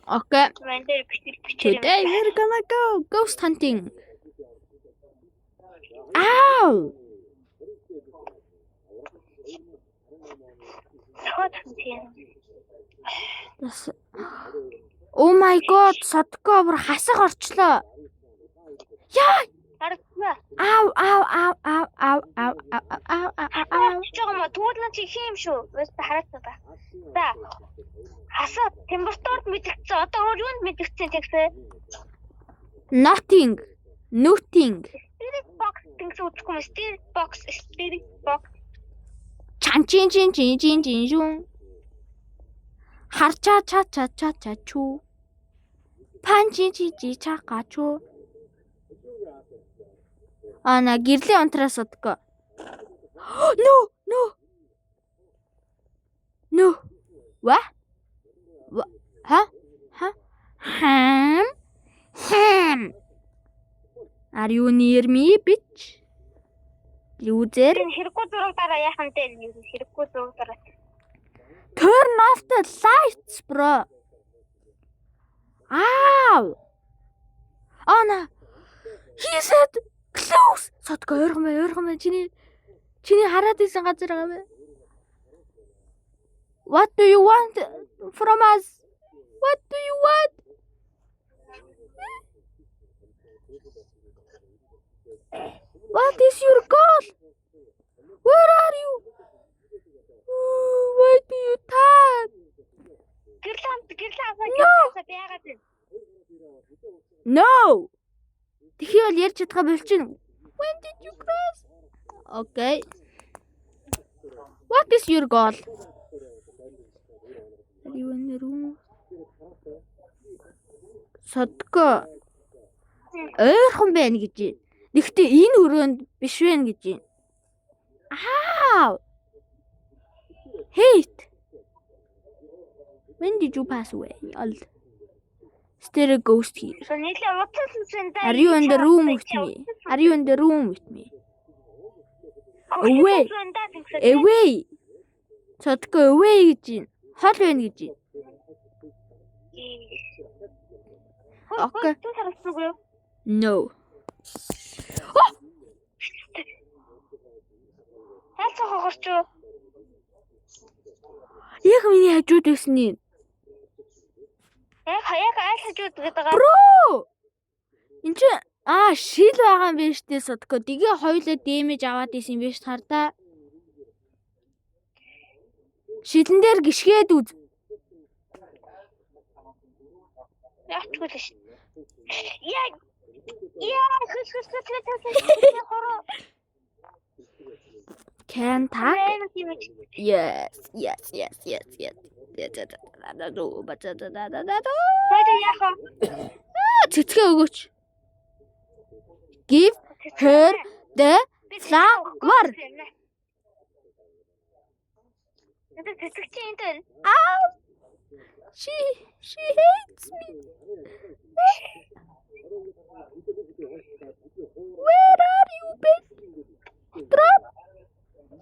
Okay. Мандэр бичиж. Today we're gonna go ghost hunting. Ow! Oh my god, Содко бүр хасаг орчлоо. Яа! Харагдана. Ow, ow, ow, ow, ow, ow, ow, ow, ow, ow. Чогоо туулна чи хийм шүү. Өст харагдана та. За. Хасаа температурт мэдгэцэн. Одоо өөр юунд мэдгэцэн тэгсэ? Nothing. Nothing. Spirit box гэсэн үггүй юм. Spirit box. Чан чин жун. Харча ча чу. Пан чин чака чу. На гэрлийн унтраас Содко. No. What? Huh? Ham. Are you near me, bitch? Loser. Хэрэггүй зураг дараа яахан дээр хэрэггүй зураг дараа. Turn off the lights, bro. Ow. Oh no. He said close. Содко ойрхон чиний хараад исэн газар байгаа мэ. What do you want from us? What do you want? What is your goal? Where are you? Why do you talk? No. Тэхийл ярьж чадгаа болчихно. When did you cross? Okay. What is your goal? Are you in the room? Содко ойрхон байна гэж байна. Гэхдээ энэ өрөөнд биш байна гэж байна. Ow! Hate! When did you pass away? Is there a ghost here? Are you in the room with me? Are you in the room with me? Away! Away! Содко away гэж байна. Хол байна гэж байна. Okay. No. Яг миний хажууд байсан юм. Яг аль хажууд гэдэг байгаа. Bro! Энд чи шил байгаа юм байна штэ Содко. Тэгээ хоёулаа дэмэж аваад исэн юм байна ш хардаа. Шилэн дээр гიშгээд үз. Яачгүй ш. Яг хөс. Can talk? Yes. Цэцгээ өгөөч. Give her the flower. Ow! She hates me. Where are you, bitch? Drop.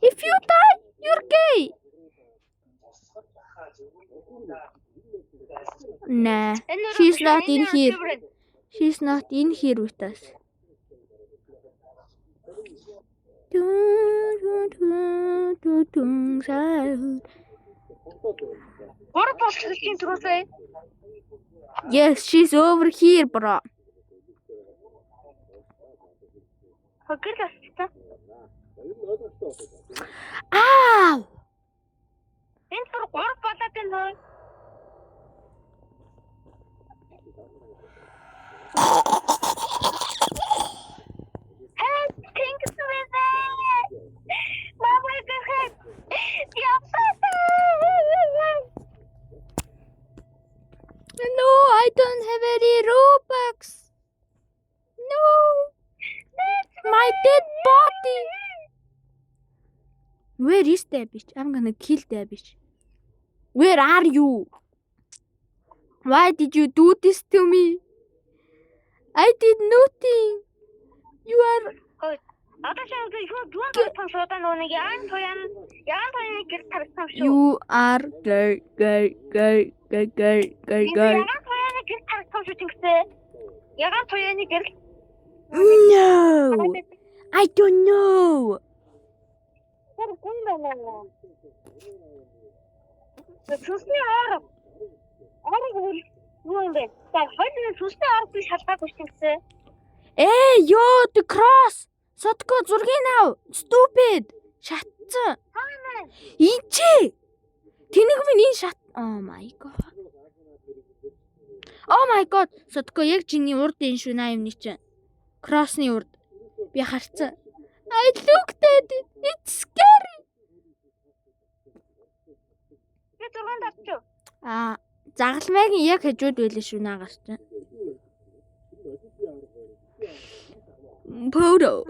If you die, you're gay. Nah, she's not in here. She's not in here with us. Yes, she's over here, bro. Ow! No, I don't have any Robux. No. My dead body. Where is that bitch? I'm gonna kill that bitch. Where are you? Why did you do this to me? I did nothing. You are... You are gay. шүү тэнгисээ. Ягаан туяаны гэрэл. No. I don't know. Тэр гүн байна. Сүнсний ор. Орог юу юм бэ? За хоёрын сүнсний ор би шалгаагүй тэнгисээ. Ёо, the cross. Сотко зургийг ав. Stupid. Шатсан. Ичи. Тэнэг минь энэ шат. Oh my god. Сотко яг чиний урд энэ шүү наа юмний чинь. Cross-ны урд. Би харцсан. I looked at it. It's scary. Би зургаан давчив. Загалмайг яг хажууд байлаа шүү наагаас чинь. Photo.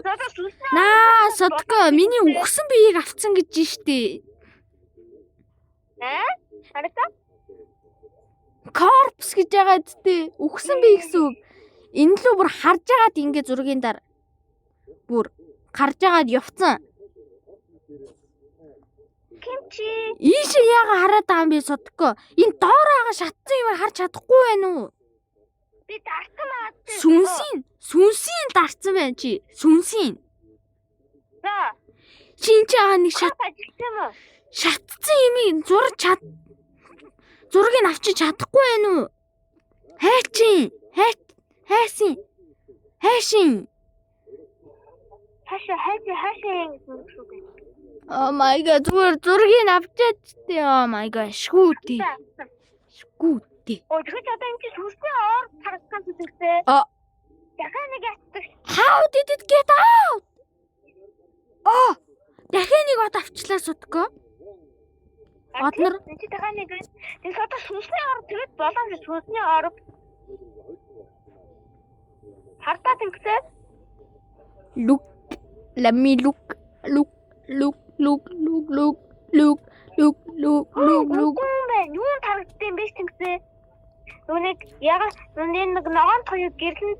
Наа, Сотко миний үхсэн биеийг авцсан гэж штий. Харагдав? Corpse гэж байгаа зү. Үхсэн бие гэсэн үг. Энэ лөө бүр харж агаад ингэ зургийн дараа. Бүр гарж агаад явцсан. Кимчи. Ийш яага хараад байгаа юм би Сотко. Энэ доор байгаа шатсан юм харж чадахгүй байна уу? Би дарсан аа. Сүнсийн дарсан байна чи. Сүнсийн. За. Чинч аа нэг шатсан юм зургийг авчиж чадахгүй байна уу? Хайшин. Oh my god, зургийг авчиж тээ. Oh my god, шгүүтэй. Ой, тэр одоо энэ сүнсний ор харагдсан зүгтээ. Дахиад нэг ятдаг. How did it get out? Дахиад нэг од авчлаа Сотко. Однор чи дахиад нэг энэ одоо сүнсний ор тэгээд боломж сүнсний ор хартаа тэнгисээ. Look. Let me look. Юу тарагдсан бэ тэнгисээ? Нүг яга нэг ногоон тоёг гэрлэн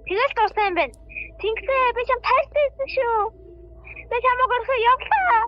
тэгэл дууссан юм байна. Тэнгисээ би чам тайлсан шүү. Би чамайг өрхөө явлаа.